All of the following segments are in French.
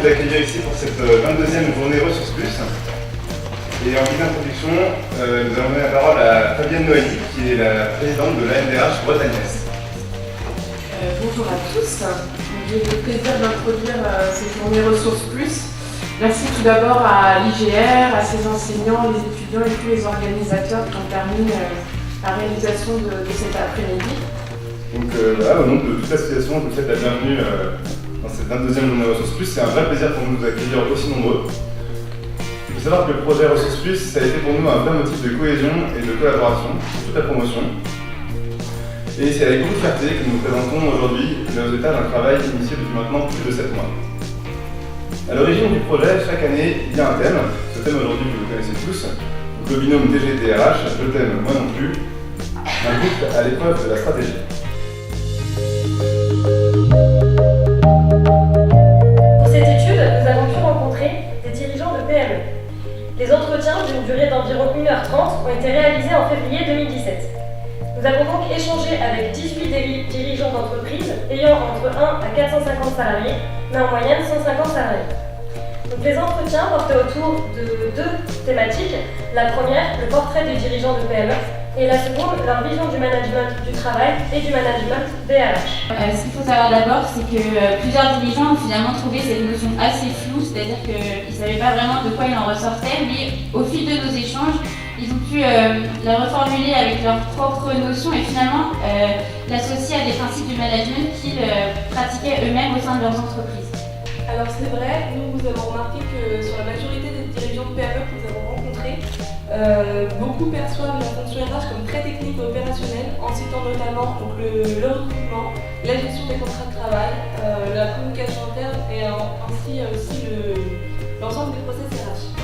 accueillir ici pour cette 22e journée Ressources Plus. Et en guise d'introduction, nous allons donner la parole à Fabienne Noël, qui est la présidente de l'ANDRH Bretagne-Est. Bonjour à tous. J'ai le plaisir d'introduire cette journée Ressources Plus. Merci tout d'abord à l'IGR, à ses enseignants, les étudiants et tous les organisateurs qui ont permis la réalisation de cet après-midi. Donc voilà, au nom de toute l'association, je vous souhaite la bienvenue dans cette 22e journée Ressources Plus. C'est un vrai plaisir pour nous d'accueillir aussi nombreux. Il faut savoir que le projet Ressources Plus, ça a été pour nous un vrai motif de cohésion et de collaboration sur toute la promotion. Et c'est avec beaucoup de fierté que nous présentons aujourd'hui le résultat d'un travail initié depuis maintenant plus de 7 mois. À l'origine du projet, chaque année, il y a un thème. Ce thème aujourd'hui, vous le connaissez tous. Donc, le binôme DG-DRH, le thème Moi non plus, un groupe à l'épreuve de la stratégie. Pour cette étude, nous avons pu rencontrer des dirigeants de PME. Les entretiens d'une durée d'environ 1h30 ont été réalisés en février 2017. Nous avons donc échangé avec 18 dirigeants d'entreprises ayant entre 1 à 450 salariés, mais en moyenne 150 salariés. Donc les entretiens portaient autour de deux thématiques. La première, le portrait des dirigeants de PME, et la seconde, leur vision du management du travail et du management DRH. Ce qu'il faut savoir d'abord, c'est que plusieurs dirigeants ont finalement trouvé cette notion assez floue, c'est-à-dire qu'ils ne savaient pas vraiment de quoi il en ressortait, mais au fil de nos échanges, ils ont pu la reformuler avec leurs propres notions et finalement l'associer à des principes du management qu'ils pratiquaient eux-mêmes au sein de leurs entreprises. Alors c'est vrai, nous avons remarqué que sur la majorité des dirigeants de PME que nous avons rencontrés, beaucoup perçoivent la fonction RH comme très technique et opérationnelle, en citant notamment donc, le recrutement, la gestion des contrats de travail, la communication interne et ainsi aussi l'ensemble des process RH.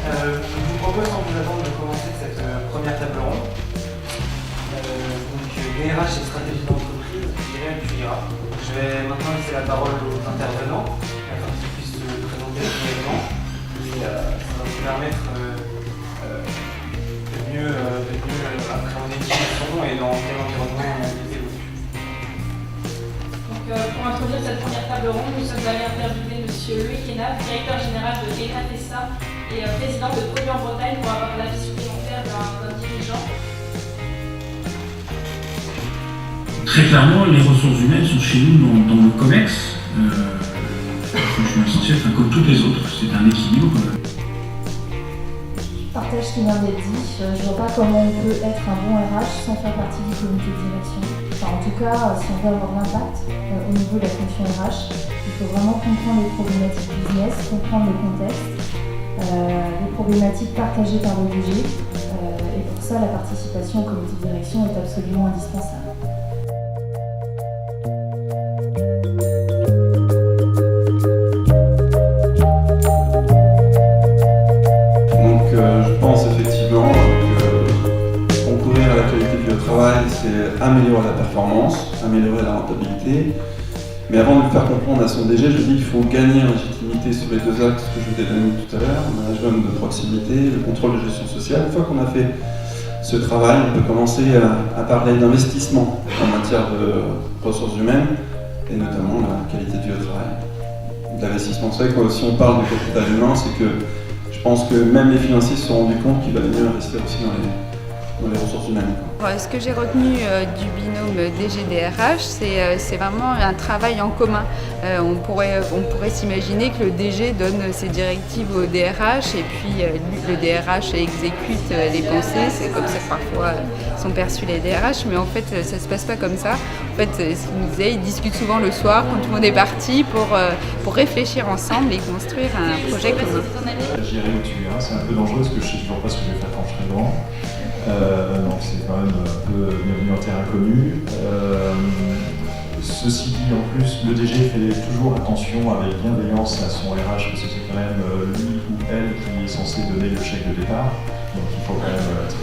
Je vous propose sans vous attendre de commencer cette première table ronde. Donc DRH et stratégie d'entreprise, Irène puis Ira. Je vais maintenant laisser la parole aux intervenants afin qu'ils puissent se présenter brièvement et ça va vous permettre de mieux appréhender qui ils sont et dans quel environnement ils évoluent. Donc, pour introduire cette première table ronde, nous sommes allés interviewer M. Louis Kenaf, directeur général de ENATESA et président de Produits en Bretagne pour avoir l'avis supplémentaire d'un dirigeant. Très clairement, les ressources humaines sont chez nous dans le COMEX. Franchement essentiel, comme toutes les autres, c'est un équilibre. Je partage ce qui vient d'être dit. Je ne vois pas comment on peut être un bon RH sans faire partie du comité de direction. Enfin, en tout cas, si on veut avoir l'impact au niveau de la fonction RH, il faut vraiment comprendre les problématiques business, comprendre le contexte, les problématiques partagées par le DG. Et pour ça, la participation au comité de direction est absolument indispensable. Je pense effectivement que concourir à la qualité du travail, c'est améliorer la performance, améliorer la rentabilité. Mais avant de le faire comprendre à son DG, je dis qu'il faut gagner en légitimité sur les deux axes que je vous ai donnés tout à l'heure, le management de proximité, le contrôle de gestion sociale. Une fois qu'on a fait ce travail, on peut commencer à parler d'investissement en matière de ressources humaines et notamment la qualité du travail. D'investissement, c'est vrai que si on parle de capital humain, c'est que je pense que même les financiers se sont rendus compte qu'il valait mieux investir aussi dans les ressources humaines. Ce que j'ai retenu du binôme DG-DRH, c'est vraiment un travail en commun. On pourrait s'imaginer que le DG donne ses directives au DRH et puis le DRH exécute les pensées. C'est comme ça que parfois sont perçus les DRH, mais en fait ça ne se passe pas comme ça. En fait, ce qu'il nous disait, ils discutent souvent le soir quand tout le monde est parti pour réfléchir ensemble et construire un projet commun. J'irai où tu es, c'est un peu dangereux parce que je ne sais toujours pas ce que je vais faire quand je serai grand. Donc c'est quand même un peu bienvenue en terre inconnue. Ceci dit, en plus, le DG fait toujours attention avec bienveillance à son RH parce que c'est quand même lui ou elle qui est censé donner le chèque de départ. Donc il faut quand même être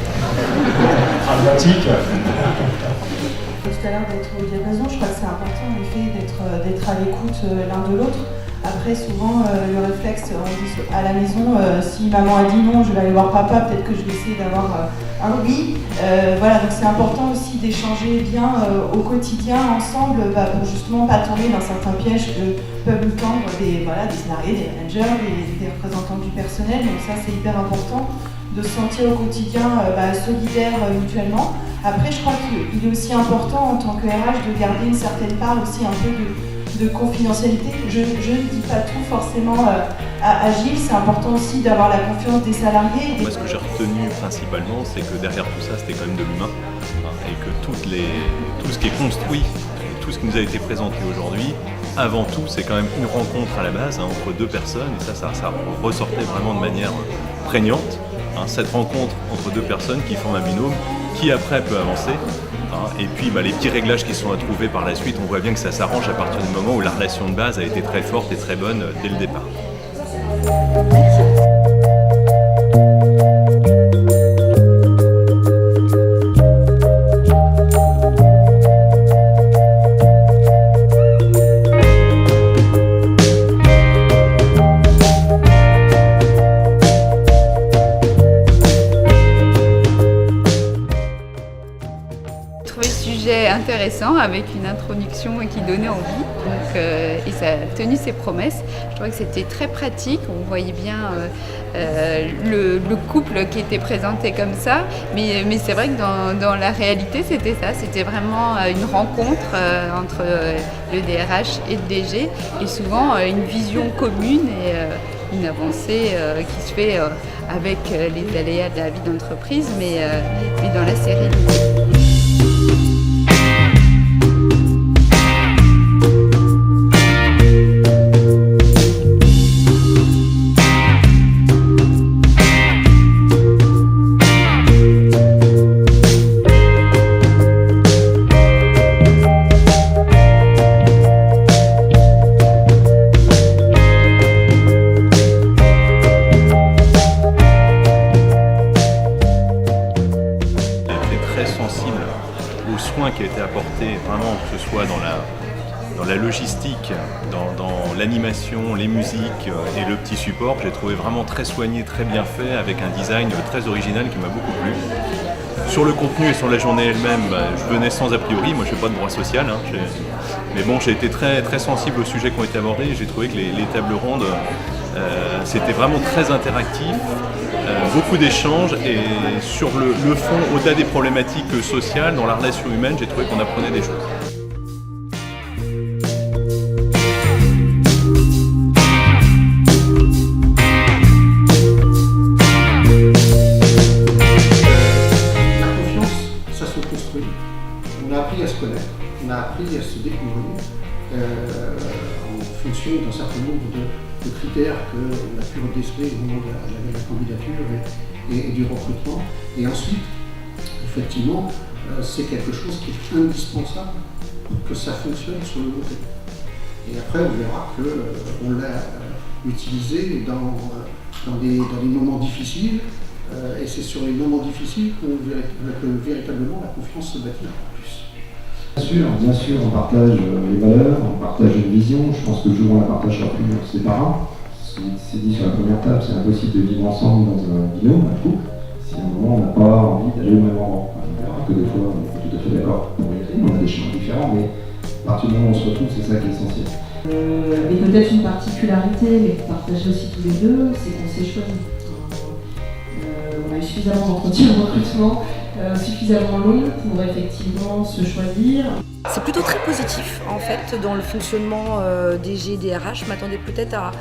pragmatique. Tout à l'heure d'être au diapason, je crois que c'est important en effet d'être à l'écoute l'un de l'autre. Après, souvent, le réflexe, on dit à la maison, si maman a dit non, je vais aller voir papa, peut-être que je vais essayer d'avoir un oui. Voilà, donc c'est important aussi d'échanger bien au quotidien ensemble pour justement pas tomber dans certains pièges que peuvent nous tendre des salariés, des managers, des représentants du personnel. Donc ça, c'est hyper important de se sentir au quotidien solidaire mutuellement. Après, je crois qu'il est aussi important en tant que RH de garder une certaine part aussi un peu de confidentialité. Je ne dis pas tout forcément à Gilles, c'est important aussi d'avoir la confiance des salariés. Moi, ce que j'ai retenu principalement, c'est que derrière tout ça, c'était quand même de l'humain, et que tout ce qui est construit, tout ce qui nous a été présenté aujourd'hui, avant tout, c'est quand même une rencontre à la base entre deux personnes, et ça ressortait vraiment de manière prégnante. Cette rencontre entre deux personnes qui forment un binôme, qui après peut avancer. Et puis les petits réglages qui sont à trouver par la suite, on voit bien que ça s'arrange à partir du moment où la relation de base a été très forte et très bonne dès le départ. Intéressant, avec une introduction qui donnait envie, et ça a tenu ses promesses. Je trouvais que c'était très pratique, on voyait bien le couple qui était présenté comme ça, mais c'est vrai que dans la réalité c'était ça, c'était vraiment une rencontre entre le DRH et le DG, et souvent une vision commune et une avancée qui se fait avec les aléas de la vie d'entreprise, mais dans la sérénité. Qui a été apporté vraiment, que ce soit dans la logistique, dans l'animation, les musiques et le petit support, j'ai trouvé vraiment très soigné, très bien fait, avec un design très original qui m'a beaucoup plu. Sur le contenu et sur la journée elle-même, je venais sans a priori, moi je ne fais pas de droit social, mais bon, j'ai été très, très sensible aux sujets qui ont été abordés et j'ai trouvé que les tables rondes, c'était vraiment très interactif. Beaucoup d'échanges et sur le fond, au-delà des problématiques sociales, dans la relation humaine, j'ai trouvé qu'on apprenait des choses. La confiance, ça se construit. On a appris à se connaître, on a appris à se découvrir en fonction d'un certain nombre de critères qu'on a pu redéceler au moment de la candidature et du recrutement. Et ensuite, effectivement, c'est quelque chose qui est indispensable pour que ça fonctionne sur le long terme. Et après, on verra qu'on l'a utilisé dans des moments difficiles, et c'est sur les moments difficiles que véritablement la confiance se bâtit encore plus. Bien sûr, on partage les valeurs, on partage une vision. Je pense que le jour où on la partagera plus, on se séparera. C'est dit sur la première table, c'est impossible de vivre ensemble dans un binôme, un couple, si à un moment on n'a pas envie d'aller au même endroit. On verra que des fois on est tout à fait d'accord pour y aller, on a des chemins différents, mais à partir du moment où on se retrouve, c'est ça qui est essentiel. Et peut-être une particularité, mais vous partagez aussi tous les deux, c'est qu'on s'est choisi. On a eu suffisamment d'entretiens de recrutement, suffisamment long pour effectivement se choisir. C'est plutôt très positif en fait dans le fonctionnement DG, DRH. Je m'attendais peut-être à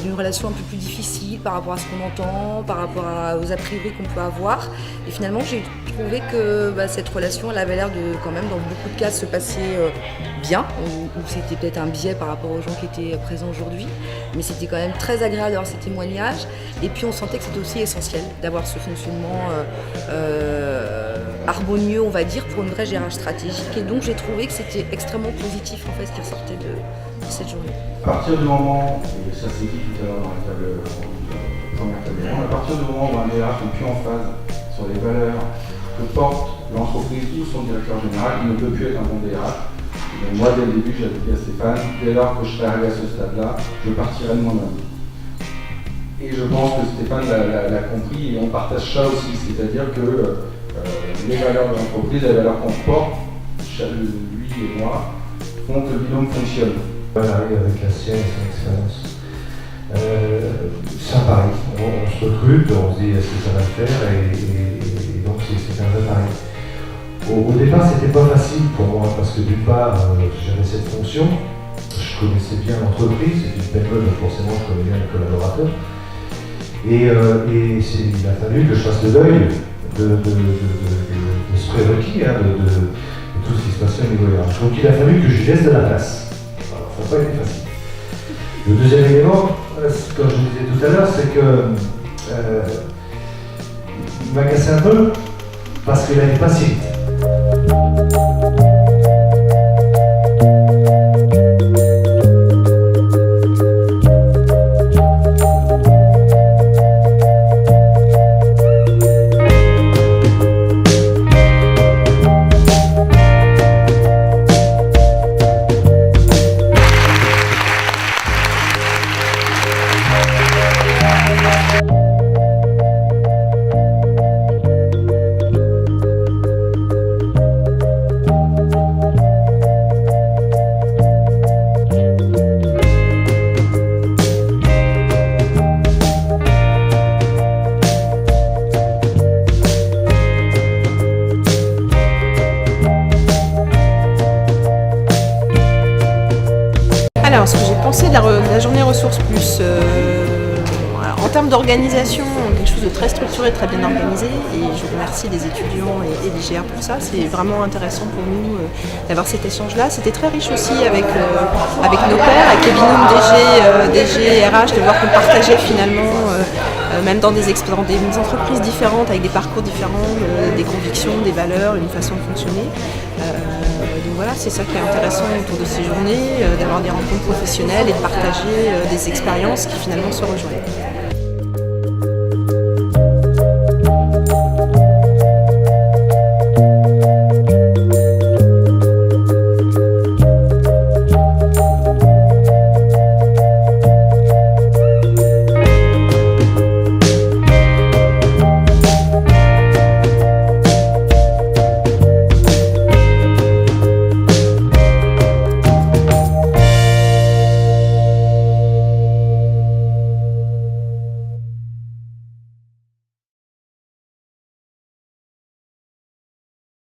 d'une relation un peu plus difficile par rapport à ce qu'on entend, par rapport aux a priori qu'on peut avoir. Et finalement j'ai trouvé que cette relation elle avait l'air de quand même dans beaucoup de cas se passer bien, ou c'était peut-être un biais par rapport aux gens qui étaient présents aujourd'hui. Mais c'était quand même très agréable d'avoir ces témoignages. Et puis on sentait que c'était aussi essentiel d'avoir ce fonctionnement harmonieux, on va dire, pour une vraie GRH stratégique. Et donc j'ai trouvé que c'était extrêmement positif en fait ce qui ressortait de cette journée. À partir du moment, et ça s'est dit tout à l'heure dans la première table ronde, à partir du moment où un DRH n'est plus en phase sur les valeurs que porte l'entreprise ou son directeur général, il ne peut plus être un bon DRH. Mais moi, dès le début, j'avais dit à Stéphane, dès lors que je serai arrivé à ce stade-là, je partirai de moi-même. Et je pense que Stéphane l'a compris et on partage ça aussi, c'est-à-dire que les valeurs de l'entreprise, les valeurs qu'on porte, lui et moi, font que le binôme fonctionne. J'arrive avec la sienne et son expérience. C'est un pari. On se recrute, on se dit est-ce que ça va le faire et donc c'est un vrai pari. Au départ, c'était pas facile pour moi parce que d'une part, j'avais cette fonction, je connaissais bien l'entreprise, c'est une belle mode, forcément je connais bien les collaborateurs. Et il a fallu que je fasse le deuil de ce prérequis, de tout ce qui se passait au niveau hiérarchique. Donc il a fallu que je laisse de la place. Alors, ça n'a pas été facile. Le deuxième élément, comme je disais tout à l'heure, c'est que il m'a cassé un peu parce qu'il n'allait pas si vite. Alors, ce que j'ai pensé de la journée ressources plus, en termes d'organisation, quelque chose de très structuré, très bien organisé, et je remercie les étudiants et l'IGR pour ça. C'est vraiment intéressant pour nous d'avoir cet échange-là. C'était très riche aussi avec nos pairs, avec les binômes DG et RH, de voir qu'on partageait finalement, même dans des entreprises différentes, avec des parcours différents, des convictions, des valeurs, une façon de fonctionner. Donc voilà, c'est ça qui est intéressant autour de ces journées, d'avoir des rencontres professionnelles et de partager des expériences qui finalement se rejoignent.